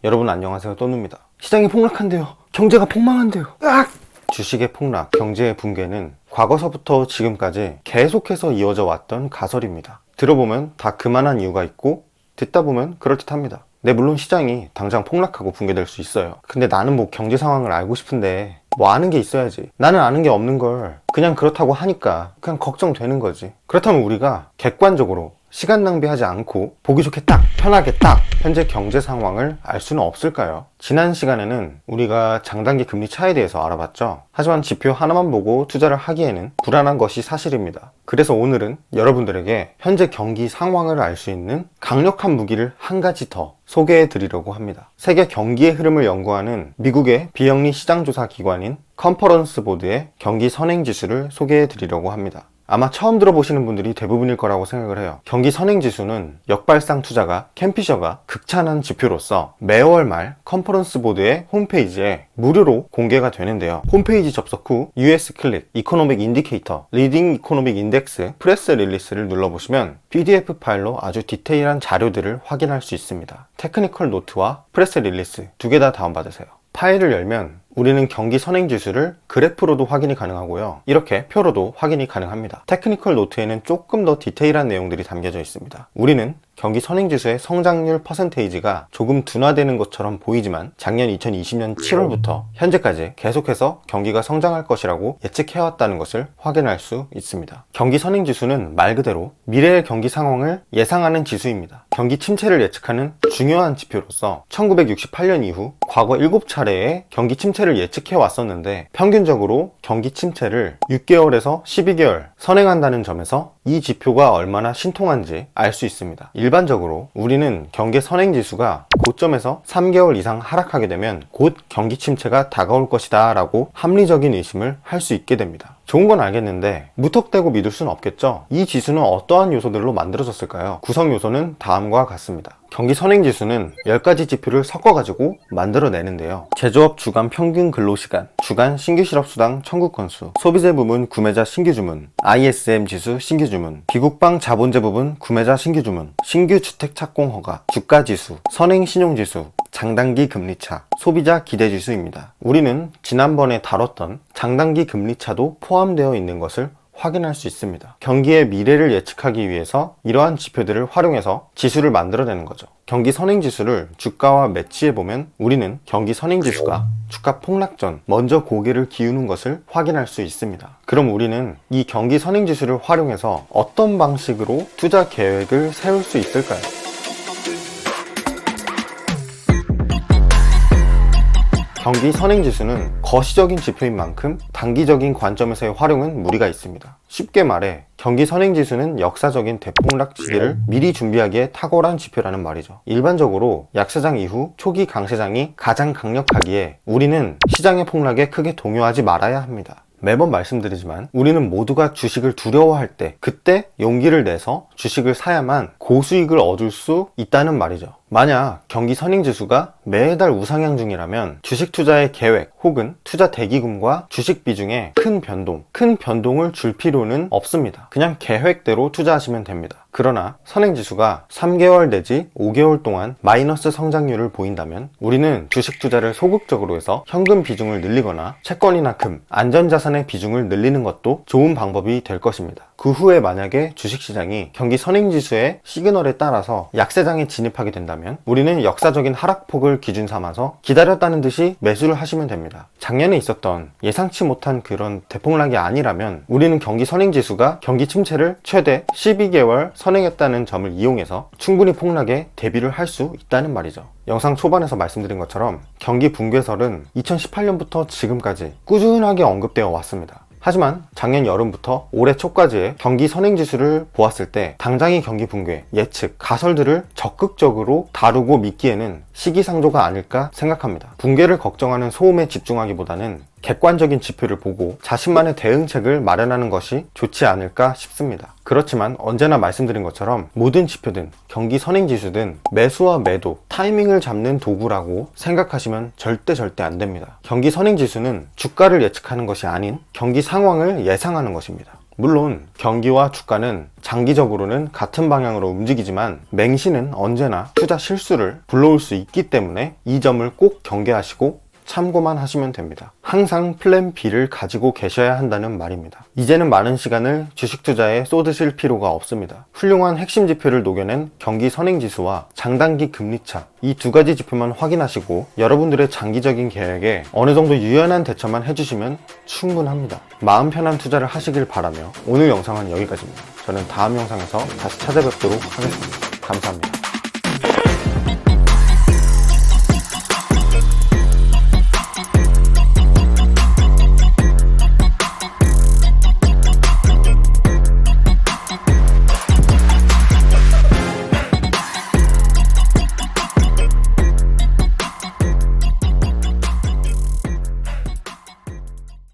여러분 안녕하세요, 또누입니다. 시장이 폭락한대요. 경제가 폭망한대요. 으악! 주식의 폭락, 경제의 붕괴는 과거서부터 지금까지 계속해서 이어져 왔던 가설입니다. 들어보면 다 그만한 이유가 있고 듣다 보면 그럴듯합니다. 네, 물론 시장이 당장 폭락하고 붕괴될 수 있어요. 근데 나는 뭐 경제 상황을 알고 싶은데 뭐 아는 게 있어야지. 나는 아는 게 없는 걸 그냥 그렇다고 하니까 그냥 걱정되는 거지. 그렇다면 우리가 객관적으로 시간 낭비하지 않고 보기 좋게 딱, 편하게 딱 현재 경제 상황을 알 수는 없을까요? 지난 시간에는 우리가 장단기 금리 차에 대해서 알아봤죠. 하지만 지표 하나만 보고 투자를 하기에는 불안한 것이 사실입니다. 그래서 오늘은 여러분들에게 현재 경기 상황을 알 수 있는 강력한 무기를 한 가지 더 소개해 드리려고 합니다. 세계 경기의 흐름을 연구하는 미국의 비영리 시장조사 기관인 컨퍼런스 보드의 경기 선행지수를 소개해 드리려고 합니다. 아마 처음 들어보시는 분들이 대부분일 거라고 생각을 해요. 경기 선행지수는 역발상 투자가 캠피셔가 극찬한 지표로서 매월 말 컨퍼런스 보드의 홈페이지에 무료로 공개가 되는데요. 홈페이지 접속 후 US 클릭, 이코노믹 인디케이터, 리딩 이코노믹 인덱스, 프레스 릴리스를 눌러보시면 PDF 파일로 아주 디테일한 자료들을 확인할 수 있습니다. 테크니컬 노트와 프레스 릴리스 두 개 다 다운받으세요. 파일을 열면 우리는 경기 선행지수를 그래프로도 확인이 가능하고요. 이렇게 표로도 확인이 가능합니다. 테크니컬 노트에는 조금 더 디테일한 내용들이 담겨져 있습니다. 우리는 경기 선행지수의 성장률 퍼센테이지가 조금 둔화되는 것처럼 보이지만 작년 2020년 7월부터 현재까지 계속해서 경기가 성장할 것이라고 예측해왔다는 것을 확인할 수 있습니다. 경기 선행지수는 말 그대로 미래의 경기 상황을 예상하는 지수입니다. 경기 침체를 예측하는 중요한 지표로서 1968년 이후 과거 7차례의 경기 침체를 예측해 왔었는데 평균적으로 경기 침체를 6개월에서 12개월 선행한다는 점에서 이 지표가 얼마나 신통한지 알 수 있습니다. 일반적으로 우리는 경기 선행지수가 고점에서 3개월 이상 하락하게 되면 곧 경기 침체가 다가올 것이다 라고 합리적인 의심을 할 수 있게 됩니다. 좋은 건 알겠는데 무턱대고 믿을 수는 없겠죠. 이 지수는 어떠한 요소들로 만들어졌을까요? 구성 요소는 다음과 같습니다. 경기 선행지수는 10가지 지표를 섞어가지고 만들어내는데요. 제조업 주간 평균 근로시간, 주간 신규 실업수당 청구 건수, 소비재 부문 구매자 신규 주문, ISM 지수 신규 주문, 비국방 자본재 부분 구매자 신규 주문, 신규 주택 착공 허가, 주가 지수, 선행 신용 지수, 장단기 금리차, 소비자 기대 지수입니다. 우리는 지난번에 다뤘던 장단기 금리차도 포함되어 있는 것을 확인할 수 있습니다. 경기의 미래를 예측하기 위해서 이러한 지표들을 활용해서 지수를 만들어내는 거죠. 경기 선행지수를 주가와 매치해보면 우리는 경기 선행지수가 주가 폭락 전 먼저 고개를 기우는 것을 확인할 수 있습니다. 그럼 우리는 이 경기 선행지수를 활용해서 어떤 방식으로 투자 계획을 세울 수 있을까요? 경기 선행지수는 거시적인 지표인 만큼 단기적인 관점에서의 활용은 무리가 있습니다. 쉽게 말해 경기 선행지수는 역사적인 대폭락 시기를 미리 준비하기에 탁월한 지표라는 말이죠. 일반적으로 약세장 이후 초기 강세장이 가장 강력하기에 우리는 시장의 폭락에 크게 동요하지 말아야 합니다. 매번 말씀드리지만 우리는 모두가 주식을 두려워할 때 그때 용기를 내서 주식을 사야만 고수익을 얻을 수 있다는 말이죠. 만약 경기 선행지수가 매달 우상향 중이라면 주식 투자의 계획 혹은 투자 대기금과 주식 비중에 큰 변동을 줄 필요는 없습니다. 그냥 계획대로 투자하시면 됩니다. 그러나 선행지수가 3개월 내지 5개월 동안 마이너스 성장률을 보인다면 우리는 주식 투자를 소극적으로 해서 현금 비중을 늘리거나 채권이나 금, 안전자산의 비중을 늘리는 것도 좋은 방법이 될 것입니다. 그 후에 만약에 주식시장이 경기 선행지수의 시그널에 따라서 약세장에 진입하게 된다면 우리는 역사적인 하락폭을 기준 삼아서 기다렸다는 듯이 매수를 하시면 됩니다. 작년에 있었던 예상치 못한 그런 대폭락이 아니라면 우리는 경기 선행지수가 경기 침체를 최대 12개월 선행했다는 점을 이용해서 충분히 폭락에 대비를 할 수 있다는 말이죠. 영상 초반에서 말씀드린 것처럼 경기 붕괴설은 2018년부터 지금까지 꾸준하게 언급되어 왔습니다. 하지만 작년 여름부터 올해 초까지의 경기 선행지수를 보았을 때 당장의 경기 붕괴, 예측, 가설들을 적극적으로 다루고 믿기에는 시기상조가 아닐까 생각합니다. 붕괴를 걱정하는 소음에 집중하기보다는 객관적인 지표를 보고 자신만의 대응책을 마련하는 것이 좋지 않을까 싶습니다. 그렇지만 언제나 말씀드린 것처럼 모든 지표든 경기 선행지수든 매수와 매도, 타이밍을 잡는 도구라고 생각하시면 절대 안 됩니다. 경기 선행지수는 주가를 예측하는 것이 아닌 경기 상황을 예상하는 것입니다. 물론 경기와 주가는 장기적으로는 같은 방향으로 움직이지만 맹신은 언제나 투자 실수를 불러올 수 있기 때문에 이 점을 꼭 경계하시고 참고만 하시면 됩니다. 항상 플랜 B를 가지고 계셔야 한다는 말입니다. 이제는 많은 시간을 주식 투자에 쏟으실 필요가 없습니다. 훌륭한 핵심 지표를 녹여낸 경기 선행지수와 장단기 금리차, 이 두 가지 지표만 확인하시고 여러분들의 장기적인 계획에 어느 정도 유연한 대처만 해주시면 충분합니다. 마음 편한 투자를 하시길 바라며 오늘 영상은 여기까지입니다. 저는 다음 영상에서 다시 찾아뵙도록 하겠습니다. 감사합니다.